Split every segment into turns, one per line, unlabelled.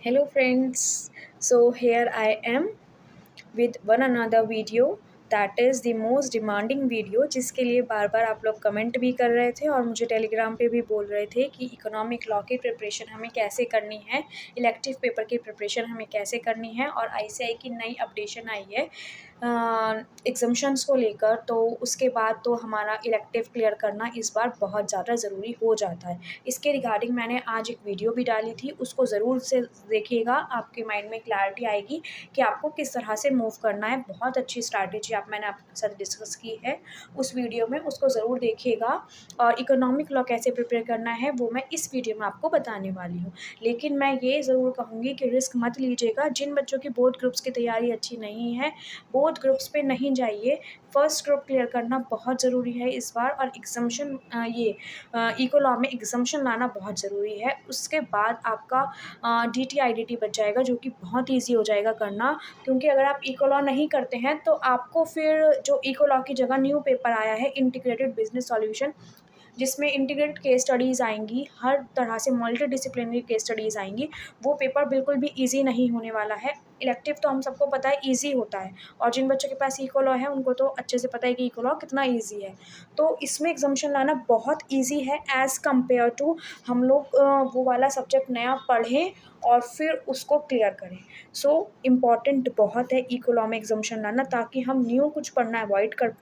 Hello friends, so here I am with one another video that is the most demanding video जिसके लिए बार बार आप लोग comment भी कर रहे थे और मुझे टेलीग्राम पे भी बोल रहे थे कि इकोनॉमिक लॉ की प्रिपरेशन हमें कैसे करनी है, इलेक्टिव पेपर की प्रिपरेशन हमें कैसे करनी है। और आईसीएआई की नई अपडेशन आई है एग्जाम्शंस को लेकर, तो उसके बाद तो हमारा इलेक्टिव क्लियर करना इस बार बहुत ज़्यादा ज़रूरी हो जाता है। इसके रिगार्डिंग मैंने आज एक वीडियो भी डाली थी, उसको ज़रूर से देखिएगा, आपके माइंड में क्लैरिटी आएगी कि आपको किस तरह से मूव करना है। बहुत अच्छी स्ट्रैटेजी मैंने आपके साथ डिस्कस की है उस वीडियो में, उसको ज़रूर देखिएगा। और इकोनॉमिक लॉ कैसे प्रिपेयर करना है वो मैं इस वीडियो में आपको बताने वाली हूँ। लेकिन मैं ये ज़रूर कहूँगी कि रिस्क मत लीजिएगा। जिन बच्चों की बोर्ड ग्रुप्स की तैयारी अच्छी नहीं है, बोर्ड ग्रुप्स पे नहीं जाइए। फर्स्ट ग्रुप क्लियर करना बहुत ज़रूरी है इस बार, और एग्जाम्शन इको लॉ में एग्जाम्शन लाना बहुत ज़रूरी है। उसके बाद आपका DTIDT बच जाएगा, जो कि बहुत ईजी हो जाएगा करना। क्योंकि अगर आप इको लॉ नहीं करते हैं तो आपको फिर जो इको लॉ की जगह न्यू पेपर आया है इंटीग्रेटेड बिजनेस सॉल्यूशन, जिसमें इंटीग्रेटेड केस स्टडीज़ आएंगी, हर तरह से मल्टी डिसिप्लिनरी केस स्टडीज़ आएंगी। वो पेपर बिल्कुल भी इजी नहीं होने वाला है। इलेक्टिव तो हम सबको पता है इजी होता है, और जिन बच्चों के पास इको लॉ है उनको तो अच्छे से पता है कि इको लॉ कितना इजी है। तो इसमें एग्जाम्शन लाना बहुत इजी है एज़ कम्पेयर टू हम लोग वो वाला सब्जेक्ट नया पढ़ें और फिर उसको क्लियर करें। सो इम्पॉर्टेंट बहुत है इको लॉ में एग्जाम्शन लाना, ताकि हम न्यू कुछ पढ़ना अवॉइड कर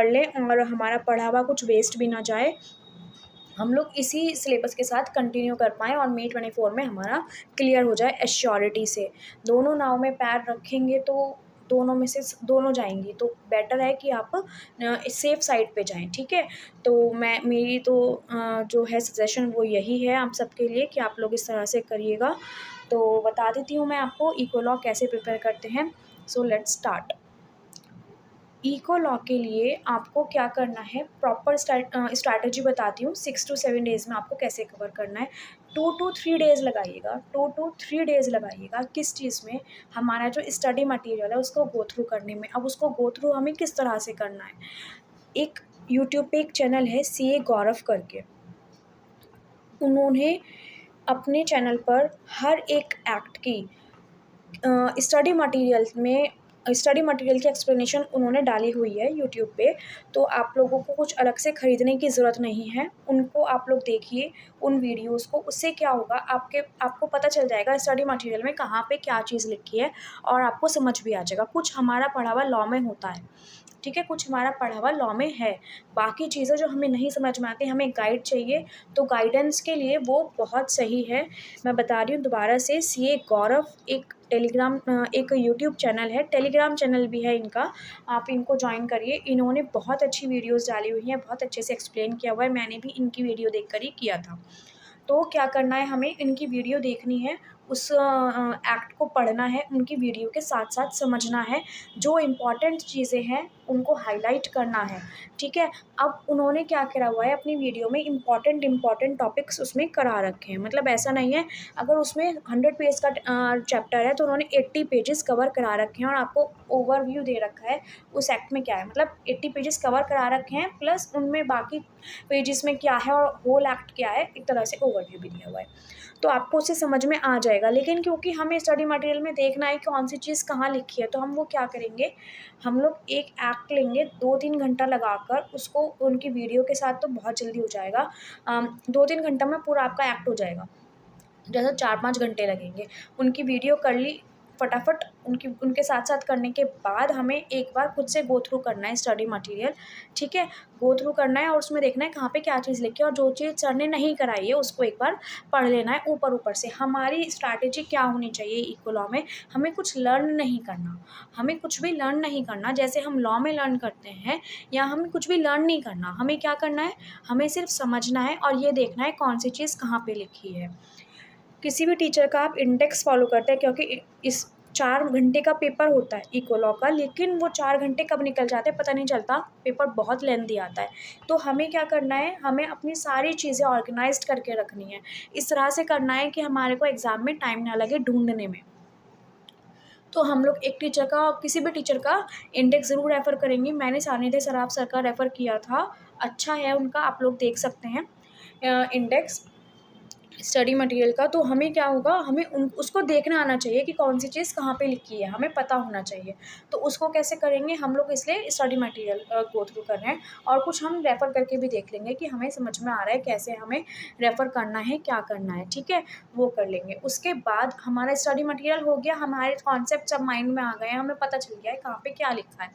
लें और हमारा पढ़ा हुआ कुछ वेस्ट भी ना जाए। हम लोग इसी सिलेबस के साथ कंटिन्यू कर पाएँ और May 24 में हमारा क्लियर हो जाए एश्योरिटी से। दोनों नाव में पैर रखेंगे तो दोनों में से दोनों जाएंगी, तो बेटर है कि आप सेफ साइड पे जाएं। ठीक है, तो मेरी तो जो है सजेशन वो यही है आप सबके लिए कि आप लोग इस तरह से करिएगा। तो बता देती हूँ मैं आपको इको लॉ कैसे प्रिपेयर करते हैं। So let's start. Eco law के लिए आपको क्या करना है, प्रॉपर स्ट्रैटेजी बताती हूँ। 6 to 7 डेज़ में आपको कैसे कवर करना है। 2 to 3 डेज़ लगाइएगा, 2 to 3 डेज़ लगाइएगा। किस चीज़ में? हमारा जो स्टडी मटेरियल है उसको गो थ्रू करने में। अब उसको गो थ्रू हमें किस तरह से करना है, एक यूट्यूब पे एक चैनल है CA गौरव करके, उन्होंने अपने चैनल पर हर एक एक्ट की स्टडी मटेरियल की एक्सप्लेनेशन उन्होंने डाली हुई है यूट्यूब पे। तो आप लोगों को कुछ अलग से ख़रीदने की ज़रूरत नहीं है, उनको आप लोग देखिए उन वीडियोस को। उससे क्या होगा, आपको पता चल जाएगा स्टडी मटेरियल में कहाँ पे क्या चीज़ लिखी है, और आपको समझ भी आ जाएगा। कुछ हमारा पढ़ा हुआ लॉ में होता है, ठीक है, कुछ हमारा पढ़ा हुआ लॉ में है। बाकी चीज़ें जो हमें नहीं समझ में आती, हमें गाइड चाहिए, तो गाइडेंस के लिए वो बहुत सही है। मैं बता रही हूँ दोबारा से, CA गौरव एक यूट्यूब चैनल है, टेलीग्राम चैनल भी है इनका, आप इनको ज्वाइन करिए। इन्होंने बहुत अच्छी वीडियोस डाली हुई हैं, बहुत अच्छे से एक्सप्लेन किया हुआ है। मैंने भी इनकी वीडियो देखकर ही किया था। तो क्या करना है, हमें इनकी वीडियो देखनी है, उस एक्ट को पढ़ना है, उनकी वीडियो के साथ साथ समझना है, जो इम्पॉर्टेंट चीज़ें हैं उनको हाईलाइट करना है। ठीक है, अब उन्होंने क्या करा हुआ है अपनी वीडियो में, इम्पॉर्टेंट टॉपिक्स उसमें करा रखे हैं। मतलब ऐसा नहीं है, अगर उसमें 100 पेज का चैप्टर है तो उन्होंने 80 पेजेस कवर करा रखे हैं, और आपको ओवरव्यू दे रखा है उस एक्ट में क्या है। मतलब 80 पेजेस कवर करा रखे हैं, प्लस उनमें बाकी पेजेस में क्या है और होल एक्ट क्या है, एक तरह से ओवरव्यू भी दिया हुआ है, तो आपको उसे समझ में आ जाएगा। लेकिन क्योंकि हमें स्टडी मटेरियल में देखना है कौन सी चीज़ कहाँ लिखी है, तो हम वो क्या करेंगे, हम लोग एक एक्ट लेंगे 2-3 घंटा लगाकर उसको, उनकी वीडियो के साथ तो बहुत जल्दी हो जाएगा। 2-3 घंटा में पूरा आपका एक्ट हो जाएगा, जैसे 4-5 घंटे लगेंगे। उनकी वीडियो कर ली फटाफट, उनके साथ साथ करने के बाद हमें एक बार खुद से गो थ्रू करना है स्टडी मटेरियल। ठीक है, गो थ्रू करना है और उसमें देखना है कहाँ पे क्या चीज़ लिखी है, और जो चीज़ सर ने नहीं कराई है उसको एक बार पढ़ लेना है ऊपर से। हमारी स्ट्रैटेजी क्या होनी चाहिए इको लॉ में, हमें कुछ लर्न नहीं करना, हमें कुछ भी लर्न नहीं करना जैसे हम लॉ में लर्न करते हैं, या हमें कुछ भी लर्न नहीं करना। हमें क्या करना है, हमें सिर्फ समझना है और ये देखना है कौन सी चीज़ कहाँ पे लिखी है। किसी भी टीचर का आप इंडेक्स फॉलो करते हैं, क्योंकि इस 4 घंटे का पेपर होता है इको लॉ का, लेकिन वो 4 घंटे कब निकल जाते हैं पता नहीं चलता, पेपर बहुत लेंथी आता है। तो हमें क्या करना है, हमें अपनी सारी चीज़ें ऑर्गेनाइज्ड करके रखनी है, इस तरह से करना है कि हमारे को एग्ज़ाम में टाइम ना लगे ढूंढने में। तो हम लोग एक टीचर का, किसी भी टीचर का इंडेक्स ज़रूर रेफ़र करेंगे। मैंने सानिध्य सराफ सर का रेफ़र किया था, अच्छा है उनका, आप लोग देख सकते हैं इंडेक्स। स्टडी मटेरियल का, तो हमें क्या होगा, हमें उसको देखना आना चाहिए कि कौन सी चीज़ कहाँ पे लिखी है, हमें पता होना चाहिए। तो उसको कैसे करेंगे हम लोग, इसलिए स्टडी मटेरियल गो थ्रू कर रहे हैं, और कुछ हम रेफ़र करके भी देख लेंगे कि हमें समझ में आ रहा है कैसे हमें रेफ़र करना है, क्या करना है, ठीक है, वो कर लेंगे। उसके बाद हमारा स्टडी मटेरियल हो गया, हमारे कॉन्सेप्ट सब माइंड में आ गए हैं, हमें पता चल गया है कहाँ पे क्या लिखा है,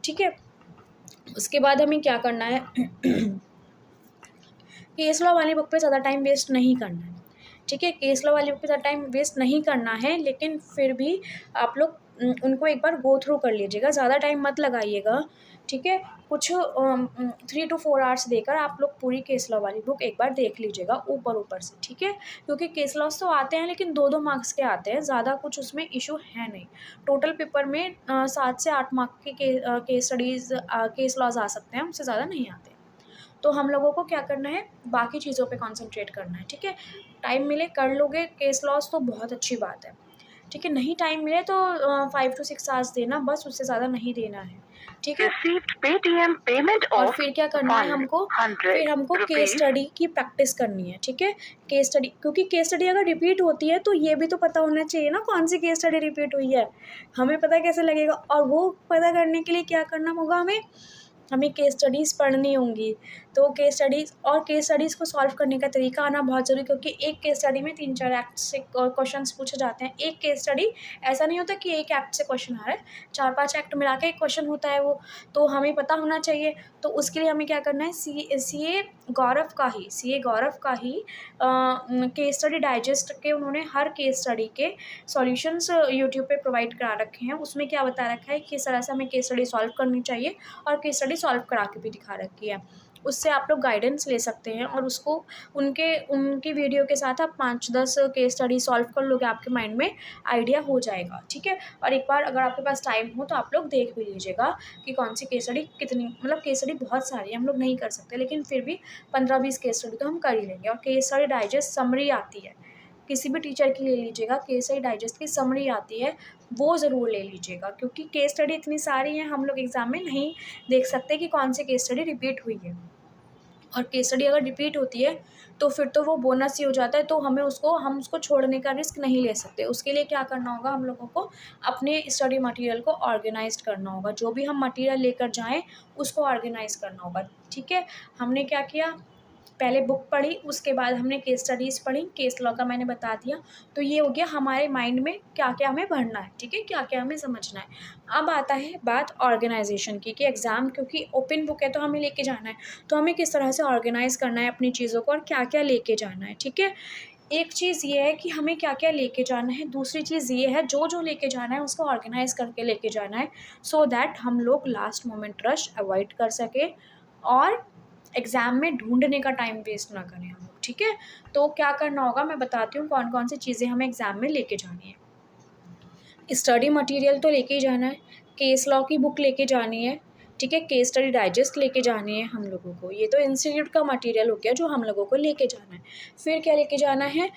ठीक है। उसके बाद हमें क्या करना है केस लॉ वाली बुक पे ज़्यादा टाइम वेस्ट नहीं करना है, ठीक है। केस लॉ वाली बुक पे ज़्यादा टाइम वेस्ट नहीं करना है, लेकिन फिर भी आप लोग उनको एक बार गो थ्रू कर लीजिएगा, ज़्यादा टाइम मत लगाइएगा, ठीक है। कुछ 3 to 4 आवर्स देकर आप लोग पूरी केस लॉ वाली बुक एक बार देख लीजिएगा ऊपर से, ठीक है। क्योंकि केस लॉस तो आते हैं लेकिन 2-2 मार्क्स के आते हैं, ज़्यादा कुछ उसमें इशू है नहीं। टोटल पेपर में 7 से 8 मार्क के केस स्टडीज़ केस लॉज आ सकते हैं, उससे ज़्यादा नहीं आते। तो हम लोगों को क्या करना है, बाकी चीज़ों पे कंसंट्रेट करना है, ठीक है। टाइम मिले कर लोगे केस लॉस तो बहुत अच्छी बात है, ठीक है। नहीं टाइम मिले तो 5 to 6 आवर्स देना, बस उससे ज़्यादा नहीं देना है, ठीक है।
पेटीएम पेमेंट
और फिर क्या करना है हमको, फिर हमको केस स्टडी की प्रैक्टिस करनी है, ठीक है। केस स्टडी, क्योंकि केस स्टडी अगर रिपीट होती है तो ये भी तो पता होना चाहिए ना कौन सी केस स्टडी रिपीट हुई है, हमें पता कैसे लगेगा। और वो पता करने के लिए क्या करना होगा, हमें केस स्टडीज़ पढ़नी होंगी। तो केस स्टडीज़ को सॉल्व करने का तरीका आना बहुत ज़रूरी, क्योंकि एक केस स्टडी में 3-4 एक्ट से क्वेश्चंस पूछे जाते हैं। एक केस स्टडी ऐसा नहीं होता कि एक एक्ट से क्वेश्चन आ रहा है, 4-5 एक्ट मिला के एक क्वेश्चन होता है वो, तो हमें पता होना चाहिए। तो उसके लिए हमें क्या करना है, सीए गौरव का ही केस स्टडी डाइजेस्ट के उन्होंने हर केस स्टडी के सॉल्यूशंस यूट्यूब पे प्रोवाइड करा रखे हैं। उसमें क्या बता रखा है कि इस तरह से हमें केस स्टडी सॉल्व करनी चाहिए, और केस स्टडी सॉल्व करा के भी दिखा रखी है। उससे आप लोग गाइडेंस ले सकते हैं, और उसको उनकी वीडियो के साथ आप 5-10 केस स्टडी सॉल्व कर लोगे, आपके माइंड में आइडिया हो जाएगा, ठीक है। और एक बार अगर आपके पास टाइम हो तो आप लोग देख भी लीजिएगा कि कौन सी केस स्टडी कितनी, मतलब केस स्टडी बहुत सारी है, हम लोग नहीं कर सकते, लेकिन फिर भी 15-20 केस स्टडी तो हम कर ही लेंगे। और केस स्टडी डाइजेस्ट समरी आती है, किसी भी टीचर की ले लीजिएगा, केस स्टडी डाइजेस्ट की समरी आती है, वो ज़रूर ले लीजिएगा, क्योंकि केस स्टडी इतनी सारी हैं, हम लोग एग्ज़ाम में नहीं देख सकते कि कौन सी केस स्टडी रिपीट हुई है। और केस स्टडी अगर रिपीट होती है तो फिर तो वो बोनस ही हो जाता है, तो हम उसको छोड़ने का रिस्क नहीं ले सकते। उसके लिए क्या करना होगा, हम लोगों को अपने स्टडी मटेरियल को ऑर्गेनाइज करना होगा, जो भी हम मटेरियल लेकर जाएं उसको ऑर्गेनाइज करना होगा, ठीक है। हमने क्या किया, पहले बुक पढ़ी, उसके बाद हमने केस स्टडीज़ पढ़ी, केस लॉ का मैंने बता दिया। तो ये हो गया हमारे माइंड में क्या क्या हमें भरना है, ठीक है, क्या क्या हमें समझना है। अब आता है बात ऑर्गेनाइजेशन की, कि एग्ज़ाम क्योंकि ओपन बुक है तो हमें लेके जाना है, तो हमें किस तरह से ऑर्गेनाइज़ करना है अपनी चीज़ों को, और क्या क्या लेके जाना है, ठीक है। एक चीज़ ये है कि हमें क्या क्या लेके जाना है, दूसरी चीज़ ये है जो लेके जाना है उसको ऑर्गेनाइज़ करके लेके जाना है, सो दैट हम लोग लास्ट मोमेंट रश अवॉइड कर सकें, और एग्ज़ाम में ढूंढने का टाइम वेस्ट ना करें हम लोग, ठीक है। तो क्या करना होगा मैं बताती हूँ, कौन कौन सी चीज़ें हमें एग्ज़ाम में लेके जानी है। स्टडी मटेरियल तो लेके ही जाना है, केस लॉ की बुक लेके जानी है, ठीक है, केस स्टडी डाइजेस्ट लेके जानी है हम लोगों को, ये तो इंस्टीट्यूट का मटेरियल हो गया जो हम लोगों को लेके जाना है। फिर क्या लेके जाना है,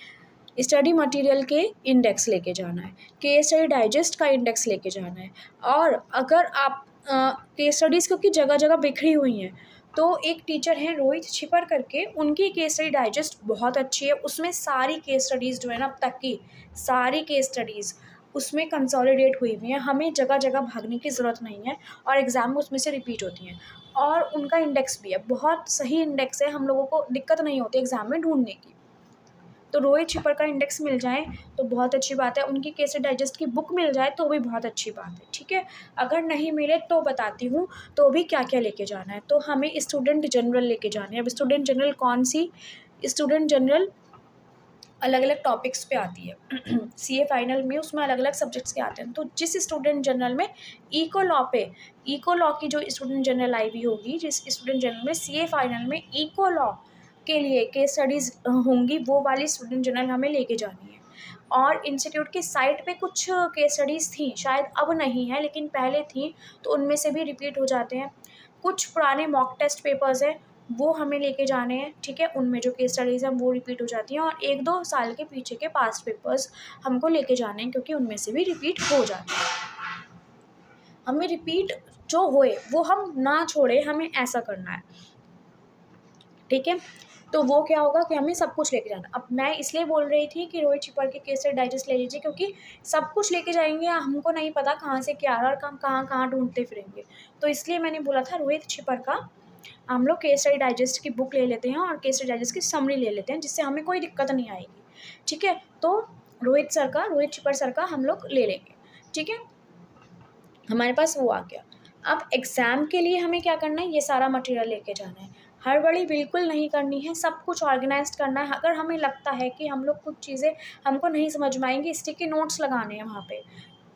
स्टडी मटेरियल के इंडेक्स लेके जाना है, केस स्टडी डाइजेस्ट का इंडेक्स लेके जाना है। और अगर आप केस स्टडीज़ क्योंकि जगह जगह बिखरी हुई हैं, तो एक टीचर हैं रोहित छिपर करके, उनकी केस स्टडी डाइजेस्ट बहुत अच्छी है, उसमें सारी केस स्टडीज़ जो है ना अब तक की सारी केस स्टडीज़ उसमें कंसोलिडेट हुई हुई हैं, हमें जगह जगह भागने की ज़रूरत नहीं है, और एग्ज़ाम में उसमें से रिपीट होती हैं। और उनका इंडेक्स भी है, बहुत सही इंडेक्स है, हम लोगों को दिक्कत नहीं होती एग्ज़ाम में ढूंढने की। तो रोहित छिपर का इंडेक्स मिल जाए तो बहुत अच्छी बात है, उनकी केस डाइजेस्ट की बुक मिल जाए तो भी बहुत अच्छी बात है, ठीक है। अगर नहीं मिले तो बताती हूँ तो भी क्या क्या लेके जाना है। तो हमें स्टूडेंट जनरल लेके जाना है। अब स्टूडेंट जनरल कौन सी, स्टूडेंट जनरल अलग अलग टॉपिक्स पे आती है सीए फाइनल में, उसमें अलग अलग सब्जेक्ट्स के आते हैं। तो जिस स्टूडेंट जनरल में इको लॉ की जो स्टूडेंट जनरल आई हुई होगी, जिस स्टूडेंट जनरल में सीए फाइनल में इको लॉ के लिए केस स्टडीज़ होंगी, वो वाली स्टूडेंट जनरल हमें लेके जानी है। और इंस्टीट्यूट की साइट पे कुछ केस स्टडीज़ थी, शायद अब नहीं है लेकिन पहले थी, तो उनमें से भी रिपीट हो जाते हैं। कुछ पुराने मॉक टेस्ट पेपर्स हैं, वो हमें लेके जाने हैं, ठीक है, उनमें जो केस स्टडीज़ हैं वो रिपीट हो जाती हैं। और 1-2 साल के पीछे के पास्ट पेपर्स हमको लेके जाने हैं, क्योंकि उनमें से भी रिपीट हो जाते हैं। हमें रिपीट जो होए वो हम ना छोड़े, हमें ऐसा करना है, ठीक है। तो वो क्या होगा कि हमें सब कुछ लेके जाना। अब मैं इसलिए बोल रही थी कि रोहित छिपर के केस स्टडी डाइजेस्ट ले लीजिए, क्योंकि सब कुछ लेके जाएंगे, हमको नहीं पता कहाँ से क्या आ रहा है और हम कहाँ कहाँ ढूंढते फिरेंगे। तो इसलिए मैंने बोला था रोहित छिपर का हम लोग केस स्टडी डाइजेस्ट की बुक ले लेते हैं और केस स्टडी डाइजेस्ट की समरी ले लेते हैं, जिससे हमें कोई दिक्कत नहीं आएगी। ठीक है, तो रोहित छिपर सर का हम लोग ले लेंगे। ठीक है, हमारे पास वो आ गया। अब एग्ज़ाम के लिए हमें क्या करना है, ये सारा मटेरियल लेके जाना है। हड़बड़ी बिल्कुल नहीं करनी है, सब कुछ ऑर्गेनाइज्ड करना है। अगर हमें लगता है कि हम लोग कुछ चीज़ें हमको नहीं समझ में आएंगी, स्टिकी नोट्स लगाने हैं वहाँ पे।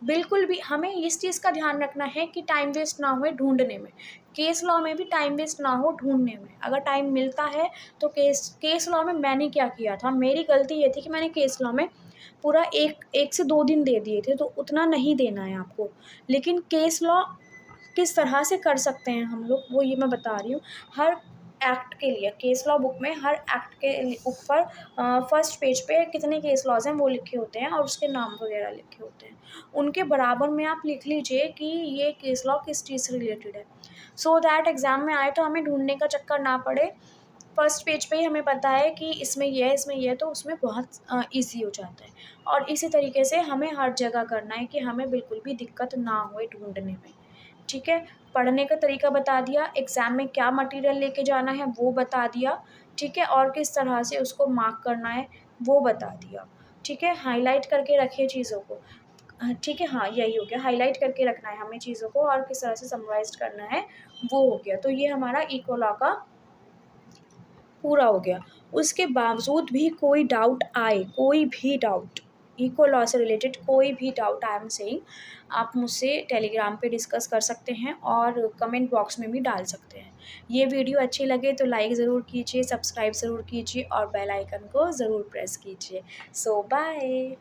बिल्कुल भी हमें इस चीज़ का ध्यान रखना है कि टाइम वेस्ट ना होए ढूँढने में। केस लॉ में भी टाइम वेस्ट ना हो ढूँढने में। अगर टाइम मिलता है तो केस लॉ में मैंने क्या किया था, मेरी गलती ये थी कि मैंने केस लॉ में पूरा 1 से 2 दिन दे दिए थे, तो उतना नहीं देना है आपको। लेकिन केस लॉ किस तरह से कर सकते हैं हम लोग, वो ये मैं बता रही हूँ। हर एक्ट के लिए केस लॉ बुक में हर एक्ट के ऊपर फर्स्ट पेज पे कितने केस लॉज हैं वो लिखे होते हैं और उसके नाम वगैरह लिखे होते हैं। उनके बराबर में आप लिख लीजिए कि ये केस लॉ किस चीज़ से रिलेटेड है, सो दैट एग्ज़ाम में आए तो हमें ढूंढने का चक्कर ना पड़े। फर्स्ट पेज पे ही हमें पता है कि इसमें ये है, इसमें ये है, तो उसमें बहुत ईज़ी हो जाता है। और इसी तरीके से हमें हर जगह करना है कि हमें बिल्कुल भी दिक्कत ना होए ढूँढने में। ठीक है, पढ़ने का तरीका बता दिया, एग्ज़ाम में क्या मटेरियल लेके जाना है वो बता दिया। ठीक है, और किस तरह से उसको मार्क करना है वो बता दिया। ठीक है, हाइलाइट करके रखिए चीज़ों को। ठीक है, हाँ, यही हो गया, हाइलाइट करके रखना है हमें चीज़ों को और किस तरह से समराइज़ करना है वो हो गया। तो ये हमारा इको लॉ का पूरा हो गया। उसके बावजूद भी कोई डाउट आए, कोई भी डाउट, इको लॉ से रिलेटेड कोई भी डाउट आई एम सेइंग, आप मुझसे टेलीग्राम पे डिस्कस कर सकते हैं और कमेंट बॉक्स में भी डाल सकते हैं। ये वीडियो अच्छी लगे तो लाइक ज़रूर कीजिए, सब्सक्राइब ज़रूर कीजिए और बेल आइकन को ज़रूर प्रेस कीजिए। सो बाय।